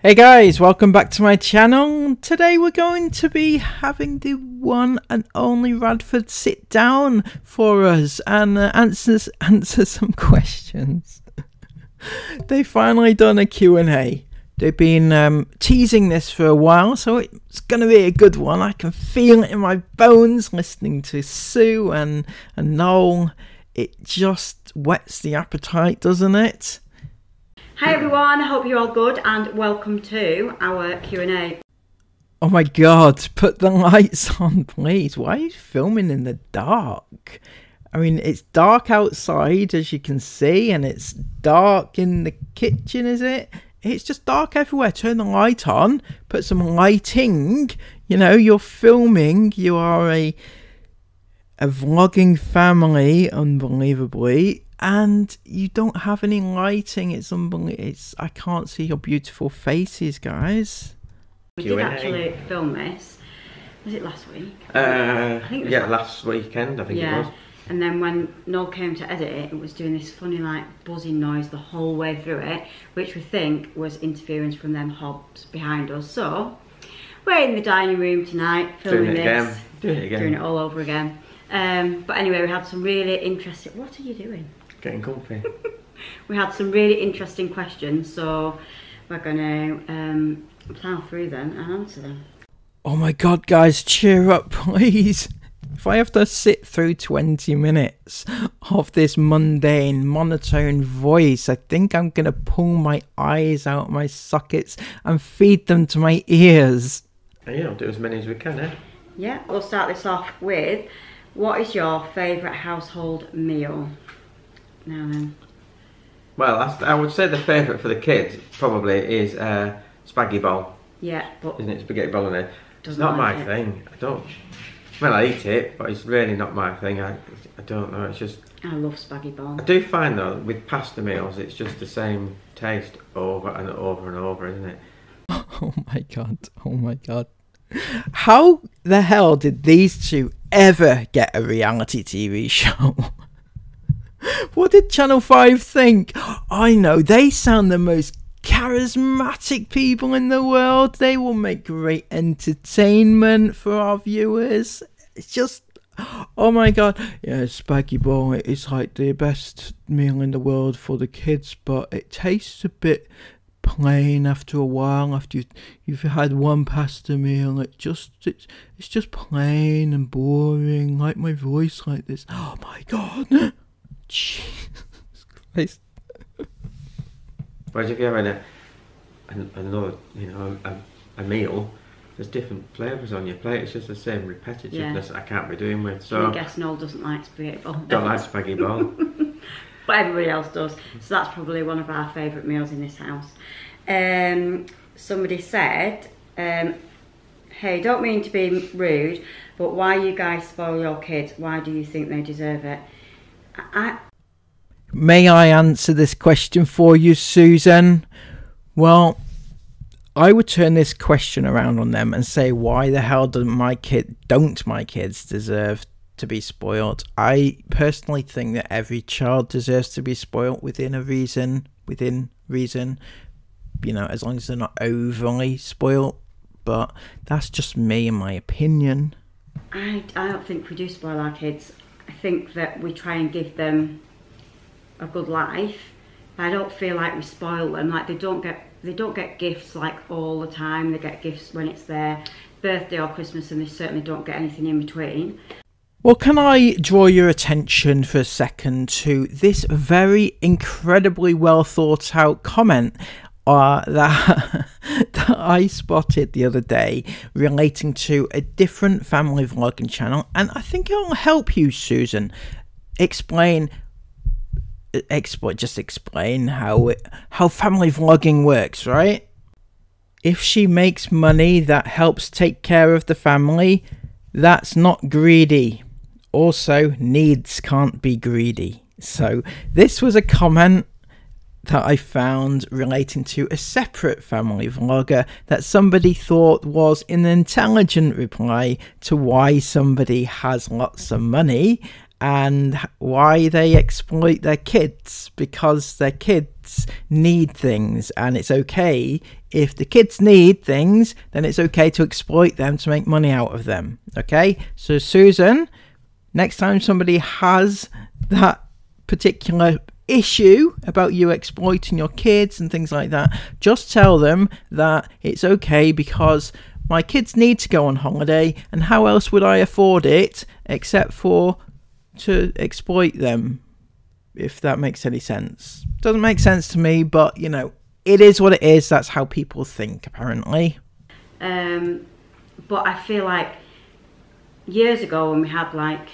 Hey guys, welcome back to my channel. Today we're going to be having the one and only Radford sit down for us and answer some questions. They finally done a Q&A. They've been teasing this for a while, so it's going to be a good one. I can feel it in my bones listening to Sue and Noel. It just whets the appetite, doesn't it? Hi everyone, I hope you're all good and welcome to our Q&A. Oh my god, put the lights on please. Why are you filming in the dark? I mean, it's dark outside as you can see, and it's dark in the kitchen, is it? It's just dark everywhere. Turn the light on, put some lighting. You know, you're filming, you are a vlogging family, unbelievably. And you don't have any lighting. It's unbelievable. I can't see your beautiful faces, guys. We did actually film this. Was it last week? I think it was last weekend. I think it was. And then when Noel came to edit it, it was doing this funny like buzzing noise the whole way through it, which we think was interference from them hobs behind us. So we're in the dining room tonight filming Doing it all over again. But anyway, we had some really interesting. What are you doing? Getting comfy. We had some really interesting questions, so we're going to plough through them and answer them. Oh my god, guys, cheer up, please. If I have to sit through 20 minutes of this mundane, monotone voice, I think I'm going to pull my eyes out my sockets and feed them to my ears. Yeah, we'll do as many as we can, eh? Yeah, we'll start this off with, what is your favourite household meal? Now then. Well, I would say the favourite for the kids probably is spaghetti bowl. Yeah, but isn't it spaghetti bolognese? It's not my thing. I don't. Well, I eat it, but it's really not my thing. I don't know. It's just. I love spaghetti bowl. I do find though with pasta meals, it's just the same taste over and over and over, isn't it? Oh my god! Oh my god! How the hell did these two ever get a reality TV show? What did Channel 5 think? I know, they sound the most charismatic people in the world. They will make great entertainment for our viewers. It's just, oh my god. Yeah, spaghetti bowl is like the best meal in the world for the kids, but it tastes a bit plain after a while. After you've had one pasta meal, it's just plain and boring, like my voice like this. Oh my god. Jesus Christ. Whereas if you're having another, a meal, there's different flavours on your plate. It's just the same repetitiveness that I can't be doing with. So I guess Noel doesn't like spaghetti bowl. Don't like spaghetti bowl. But everybody else does. So that's probably one of our favourite meals in this house. Somebody said, hey, don't mean to be rude, but why you guys spoil your kids? Why do you think they deserve it? May I answer this question for you, Susan? Well, I would turn this question around on them and say, why the hell don't my kids deserve to be spoiled? I personally think that every child deserves to be spoiled within reason, you know, as long as they're not overly spoiled. But that's just me and my opinion. I don't think we do spoil our kids. I think that we try and give them a good life. I don't feel like we spoil them. Like they don't get gifts like all the time. They get gifts when it's their birthday or Christmas, and they certainly don't get anything in between. Well, can I draw your attention for a second to this very incredibly well thought out comment that I spotted the other day relating to a different family vlogging channel, and I think it'll help you, Susan, explain how family vlogging works, right? If she makes money that helps take care of the family, that's not greedy. Also, needs can't be greedy. So this was a comment that I found relating to a separate family vlogger that somebody thought was an intelligent reply to why somebody has lots of money and why they exploit their kids, because their kids need things, and it's okay if the kids need things, then it's okay to exploit them to make money out of them. Okay, so Susan, next time somebody has that particular issue about you exploiting your kids and things like that, just tell them that it's okay because my kids need to go on holiday, and how else would I afford it except for to exploit them, if that makes any sense. Doesn't make sense to me, but you know, it is what it is. That's how people think, apparently. But I feel like years ago when we had like,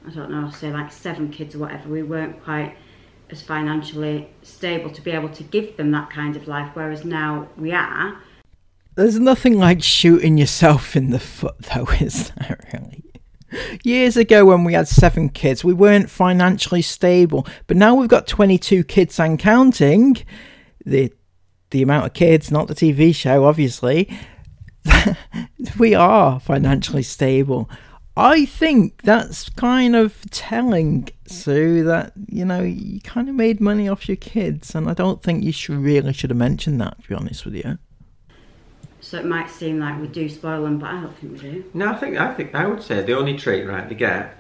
I don't know, say like 7 kids or whatever, we weren't quite as financially stable to be able to give them that kind of life, whereas now we are. There's nothing like shooting yourself in the foot though, is there really? Years ago when we had 7 kids, we weren't financially stable, but now we've got 22 kids and counting. The amount of kids, not the TV show, obviously. We are financially stable. I think that's kind of telling, Sue, that, you know, you kind of made money off your kids, and I don't think you should have mentioned that, to be honest with you. So it might seem like we do spoil them, but I don't think we do. No, I think I would say the only treat, right, they get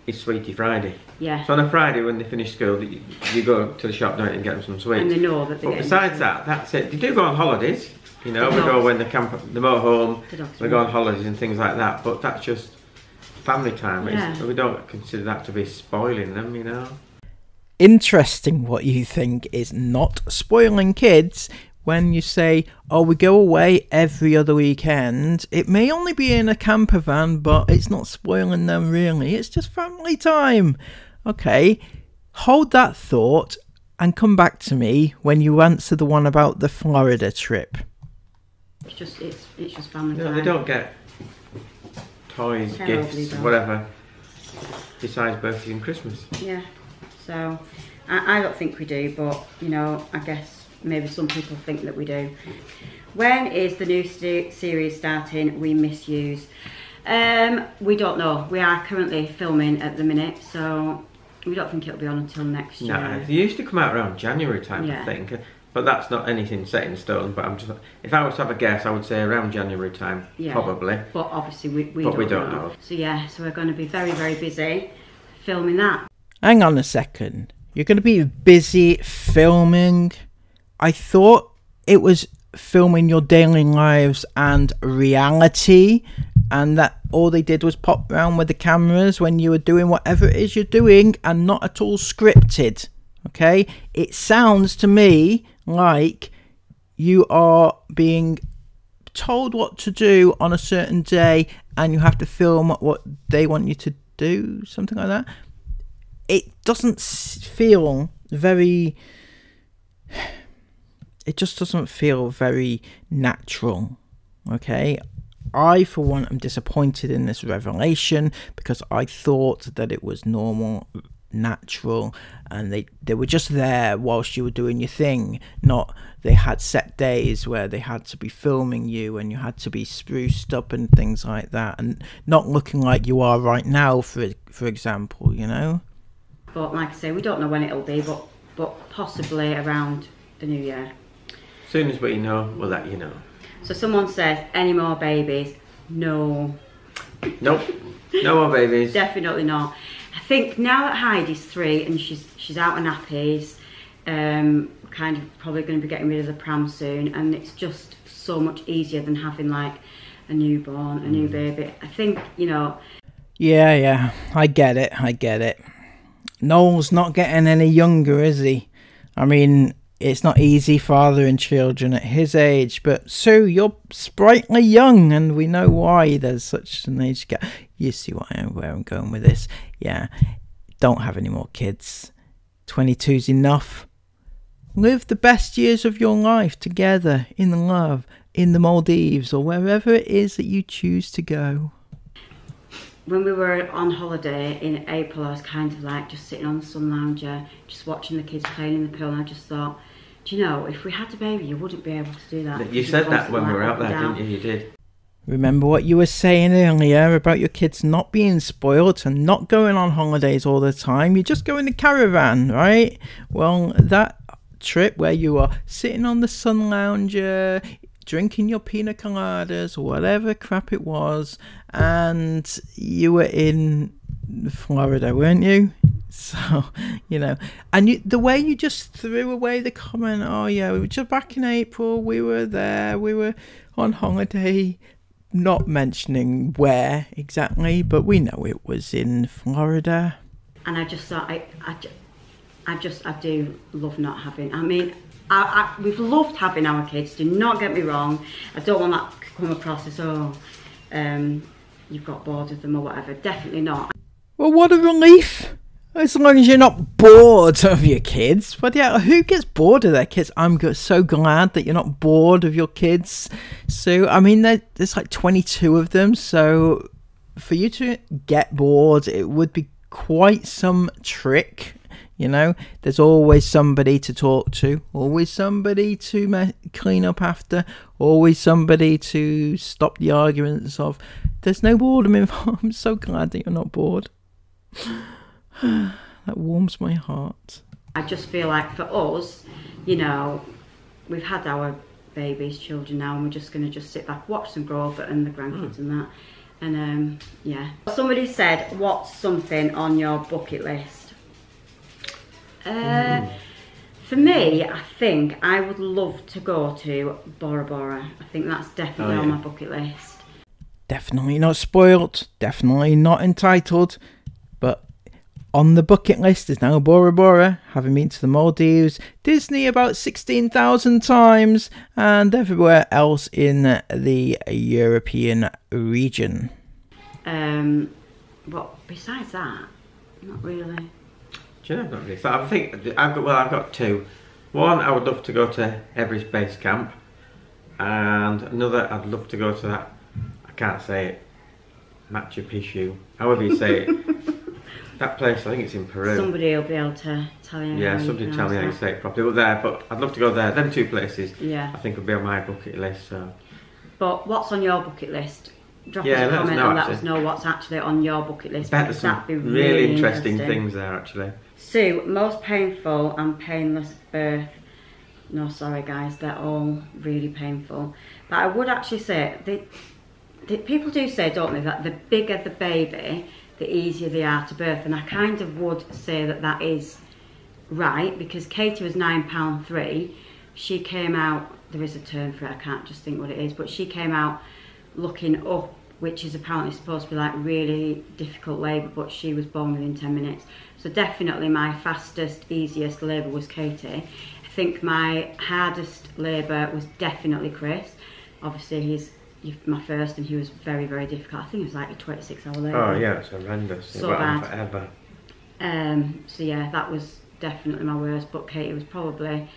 is Sweetie Friday. Yeah. So on a Friday when they finish school, you go to the shop, don't you, and get them some sweets. And they know that they're But besides that, that's it. They do go on holidays. You know, we go when the motorhome, we go on holidays and things like that. But that's just family time. Yeah. We don't consider that to be spoiling them, you know. Interesting what you think is not spoiling kids. When you say, oh, we go away every other weekend, it may only be in a camper van, but it's not spoiling them really. It's just family time. Okay, hold that thought and come back to me when you answer the one about the Florida trip. It's just family time. They don't get toys, gifts, whatever, besides birthdays and Christmas. Yeah, so I don't think we do, but, you know, I guess maybe some people think that we do. When is the new series starting, We Misuse? We don't know. We are currently filming at the minute, so we don't think it'll be on until next year. No, they used to come out around January time, yeah. I think. But that's not anything set in stone. But I'm just, if I was to have a guess, I would say around January time, yeah, probably. But obviously we don't know. So yeah, so we're going to be very, very busy filming that. Hang on a second. You're going to be busy filming? I thought it was filming your daily lives and reality, and that all they did was pop around with the cameras when you were doing whatever it is you're doing and not at all scripted. Okay? It sounds to me like you are being told what to do on a certain day and you have to film what they want you to do, something like that. It doesn't feel very... It just doesn't feel very natural, okay? I, for one, am disappointed in this revelation because I thought that it was normal, natural, and they were just there whilst you were doing your thing, not they had set days where they had to be filming you and you had to be spruced up and things like that, and not looking like you are right now, for example, you know? But like I say, we don't know when it'll be, but possibly around the new year. As soon as we know, we'll let you know. So someone says, any more babies? No. Nope. No more babies. Definitely not. I think now that Heidi's 3 and she's out of nappies, kind of probably going to be getting rid of the pram soon, and it's just so much easier than having like a newborn, a new baby. I think, you know. Yeah, I get it. Noel's not getting any younger, is he? I mean, it's not easy fathering children at his age, but Sue, you're sprightly young, and we know why there's such an age gap. You see where I'm going with this. Yeah, don't have any more kids. 22's enough. Live the best years of your life together, in love, in the Maldives, or wherever it is that you choose to go. When we were on holiday in April, I was kind of like just sitting on the sun lounger, just watching the kids playing in the pool, and I just thought, do you know, if we had a baby, you wouldn't be able to do that. You said that when we were out there, didn't you? You did. Remember what you were saying earlier about your kids not being spoilt and not going on holidays all the time. You just go in the caravan, right? Well, that trip where you are sitting on the sun lounger, drinking your pina coladas or whatever crap it was, and you were in Florida, weren't you? So, you know, and the way you just threw away the comment, oh yeah, we were just back in April, we were there, we were on holiday, not mentioning where exactly, but we know it was in Florida. And I just thought, I do love not having, I mean, we've loved having our kids, do not get me wrong. I don't want that to come across as, oh, you've got bored of them or whatever. Definitely not. Well, what a relief. As long as you're not bored of your kids. But yeah, who gets bored of their kids? I'm so glad that you're not bored of your kids. So, I mean, there's like 22 of them. So, for you to get bored, it would be quite some trick. You know, there's always somebody to talk to, always somebody to clean up after, always somebody to stop the arguments of. There's no boredom involved. I'm so glad that you're not bored. That warms my heart. I just feel like for us, you know, we've had our babies, children now, and we're just going to just sit back, watch them grow up, and the grandkids and that. And yeah. Somebody said, what's something on your bucket list? For me, I think I would love to go to Bora Bora. I think that's definitely on my bucket list. Definitely not spoilt, definitely not entitled, but on the bucket list is now Bora Bora, having been to the Maldives, Disney about 16,000 times, and everywhere else in the European region. But besides that, not really. Do you know, not really. So I think I've got two. One, I would love to go to Everest Base Camp, and another, I'd love to go to that. I can't say it. Machu Picchu, however you say it. That place, I think it's in Peru. Somebody will be able to tell you. Yeah, somebody tell me how you say it properly. But I'd love to go there. Them two places, yeah, I think would be on my bucket list. So. But what's on your bucket list? Drop us a comment and let us know what's actually on your bucket list. I bet there's some really interesting things there actually. Sue, most painful and painless birth. No, sorry guys, they're all really painful. But I would actually say, people do say, don't they, that the bigger the baby, the easier they are to birth. And I kind of would say that that is right, because Katie was £9.3. She came out, there is a term for it, I can't just think what it is, but she came out looking up, which is apparently supposed to be like really difficult labour, but she was born within 10 minutes. So definitely my fastest, easiest labour was Katie. I think my hardest labour was definitely Chris. Obviously he's my first and he was very, very difficult. I think it was like a 26-hour labour. Oh yeah, it's horrendous. So bad. Forever. So yeah, that was definitely my worst, but Katie was probably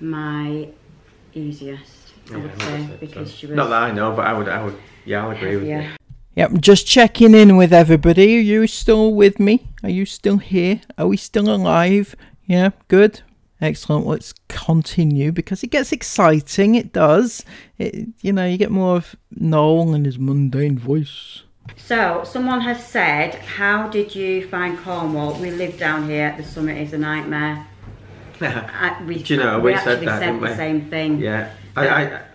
my easiest, I would say, because she was... Not that I know, but I would, yeah, I'll agree with you. Yep, just checking in with everybody. Are you still with me? Are you still here? Are we still alive? Yeah, good. Excellent. Let's continue because it gets exciting. It does. You know, you get more of Noel and his mundane voice. So, someone has said, how did you find Cornwall? We live down here. The summit is a nightmare. Do you know, we said that, didn't we? The same thing. Yeah.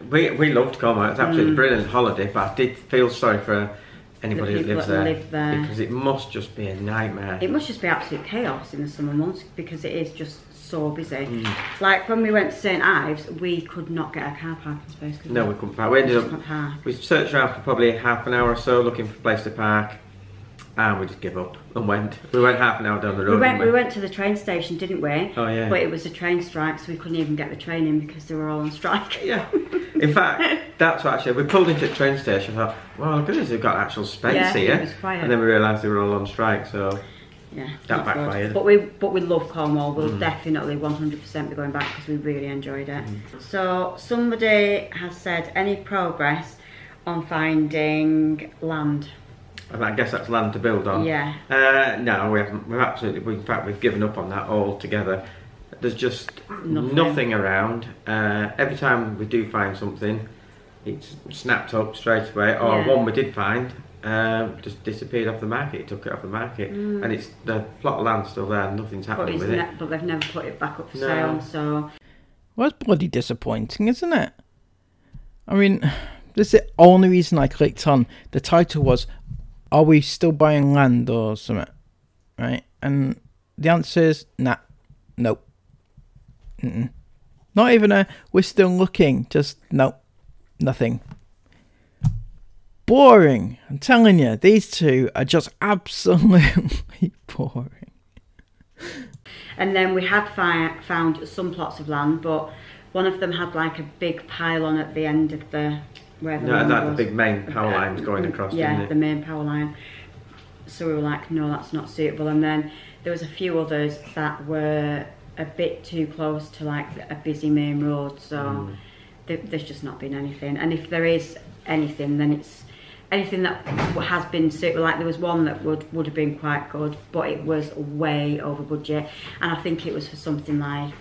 We loved Cornwall. It's absolutely brilliant holiday, but I did feel sorry for anybody that lives there, because it must just be a nightmare. It must just be absolute chaos in the summer months because it is just so busy. Like when we went to St Ives, we could not get a car parking space. No, we couldn't park. We ended up, we searched around for probably half an hour or so looking for a place to park, and we just gave up and went. We went half an hour down the road. We went to the train station, didn't we? Oh yeah. But it was a train strike, so we couldn't even get the train in because they were all on strike. Yeah. In fact, that's what actually, we pulled into the train station and thought, well, goodness, they've got actual space here. It was quiet. And then we realised they were all on strike, so yeah, that backfired. But we love Cornwall. We'll definitely 100% be going back because we really enjoyed it. So somebody has said, any progress on finding land? I guess that's land to build on. Yeah. No, we haven't. We've absolutely. In fact, we've given up on that altogether. There's just nothing around. Every time we do find something, it's snapped up straight away. Or Yeah. one we did find just disappeared off the market. It took it off the market, and it's the plot of land's still there. Nothing's happening with it. But they've never put it back up for No. sale. So Well, that's bloody disappointing, isn't it? I mean, this is the only reason I clicked on. The title was, "Are we still buying land or something?" Right? And the answer is, nah, nope. Not even a, "we're still looking," just nope, nothing. Boring. I'm telling you, these two are just absolutely boring. and then we had found some plots of land, but one of them had like a big pylon at the end of the where the land the was. big main power lines going across. Yeah, didn't it? the main power line. So we were like, no, that's not suitable. And then there was a few others that were a bit too close to like a busy main road. So there's just not been anything. And if there is anything, then it's anything that has been suitable. Like there was one that would have been quite good, but it was way over budget. And I think it was for something like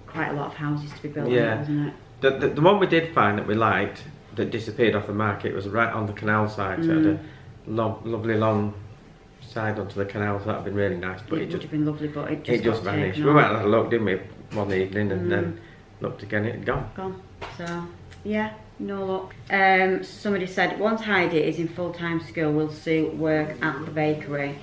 quite a lot of houses to be built. Yeah, wasn't it? The one we did find that we liked that disappeared off the market was right on the canal side. So it had a lovely long side onto the canal, so that would have been really nice. But it would have been lovely, but it just got vanished. taken We off. went and had a look, didn't we, one evening, and then looked again, it had gone. So yeah, no luck. Somebody said once Heidi is in full-time school, will Sue work at the bakery?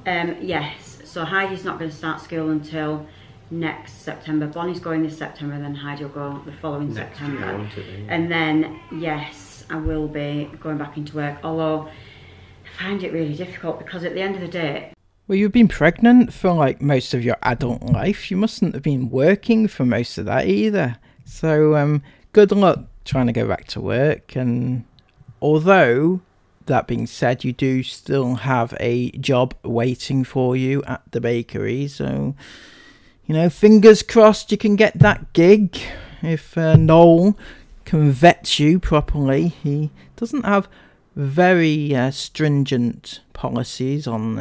Yes. So Heidi's not going to start school until next September. Bonnie's going this September, and then Heidi will go the following September. Year, won't it, yeah. And then yes, I will be going back into work. Although I find it really difficult because at the end of the day. Well, you've been pregnant for like most of your adult life. You mustn't have been working for most of that either. So good luck trying to go back to work. And although that being said, you do still have a job waiting for you at the bakery. So, you know, fingers crossed you can get that gig. If Noel can vet you properly. He doesn't have very stringent policies on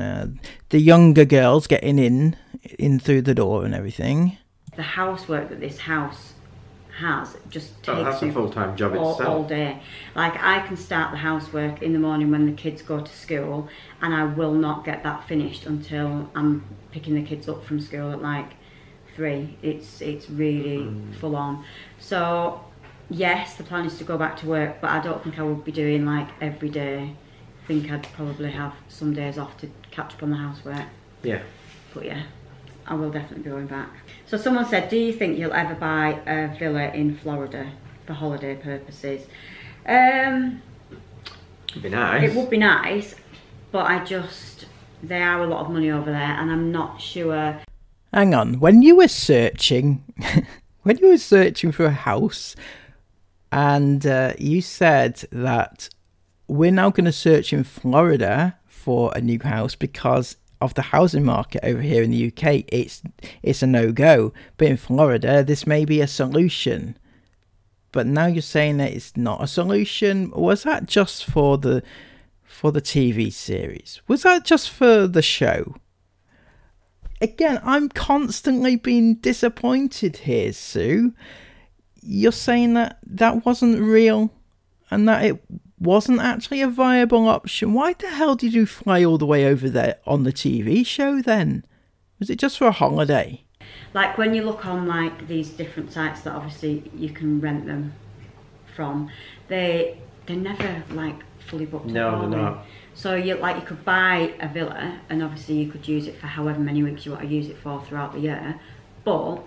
the younger girls getting in through the door and everything. The housework that this house has just takes that's a full-time job all itself. day. Like I can start the housework in the morning when the kids go to school, and I will not get that finished until I'm picking the kids up from school at like 3. It's really full on. So yes, the plan is to go back to work, but I don't think I would be doing like every day. I think I'd probably have some days off to catch up on the housework. Yeah. But yeah, I will definitely be going back. So someone said, do you think you'll ever buy a villa in Florida for holiday purposes? It'd be nice. It would be nice, but they are a lot of money over there, and I'm not sure. Hang on, when you were searching for a house, and you said that we're now going to search in Florida for a new house because of the housing market over here in the UK, it's a no-go. But in Florida, this may be a solution. But now you're saying that it's not a solution. Was that just for the TV series? Was that just for the show? Again, I'm constantly being disappointed here, Sue. You're saying that wasn't real and that it wasn't actually a viable option. Why the hell did you fly all the way over there on the TV show then? Was it just for a holiday? Like when you look on like these different sites that obviously you can rent them from, they're never like fully booked. No, they're not. So you could buy a villa and obviously you could use it for however many weeks you want to use it for throughout the year, but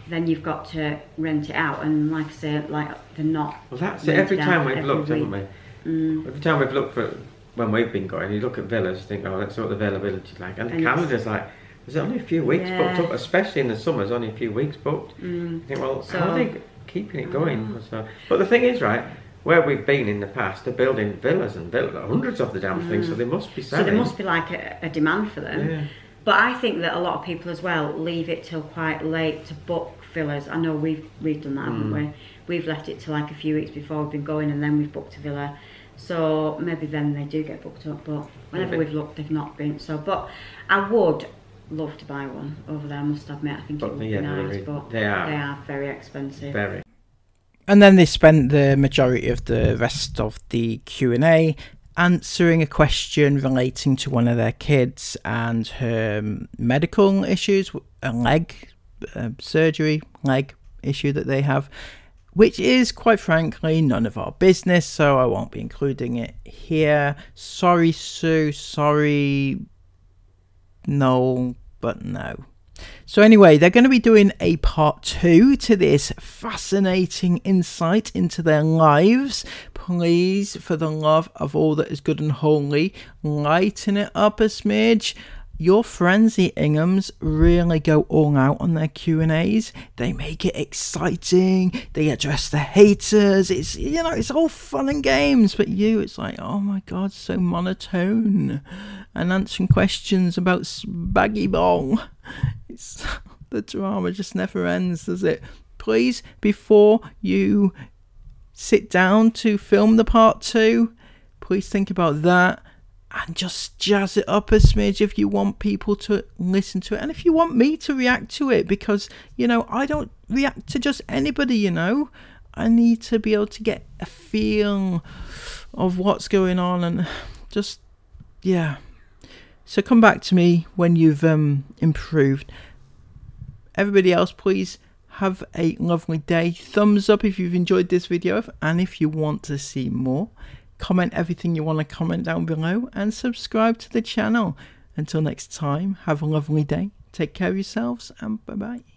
then you've got to rent it out, and like I say, like they're not. Well, that's it. Every time we've looked, haven't we? Every time we've looked for when we've been going, you look at villas, think, oh, let's see what the availability is like. And Canada's like, there's only a few weeks booked up, especially in the summers, only a few weeks booked. You think, well, how are they keeping it going? So, but the thing is, right, where we've been in the past, they're building villas and hundreds of the damn things, so they must be selling. So there must be like a demand for them. Yeah. But I think that a lot of people as well leave it till quite late to book villas. I know we've done that, haven't we? We've left it till like a few weeks before we've been going, and then we've booked a villa. So maybe then they do get booked up, but whenever we've looked, they've not been. So, but I would love to buy one over there, I must admit. I think it would be nice, but they are very expensive. Very. And then they spent the majority of the rest of the Q&A answering a question relating to one of their kids and her medical issues, a leg surgery, leg issue that they have, which is quite frankly none of our business, so I won't be including it here. Sorry, Sue. Sorry, no, but no. So anyway, they're going to be doing a part 2 to this fascinating insight into their lives. Please, for the love of all that is good and holy, lighten it up a smidge. Your friends, the Inghams, really go all out on their Q&As. They make it exciting. They address the haters. It's, you know, it's all fun and games. But it's like, oh my God, so monotone. And answering questions about Baggy Bong. It's, the drama just never ends, does it? Please, before you sit down to film the part 2, please think about that. And just jazz it up a smidge if you want people to listen to it. And if you want me to react to it, because, you know, I don't react to just anybody, you know. I need to be able to get a feel of what's going on and just, yeah. So come back to me when you've improved. Everybody else, please have a lovely day. Thumbs up if you've enjoyed this video. And if you want to see more, comment everything you want to comment down below and subscribe to the channel. Until next time, have a lovely day. Take care of yourselves and bye-bye.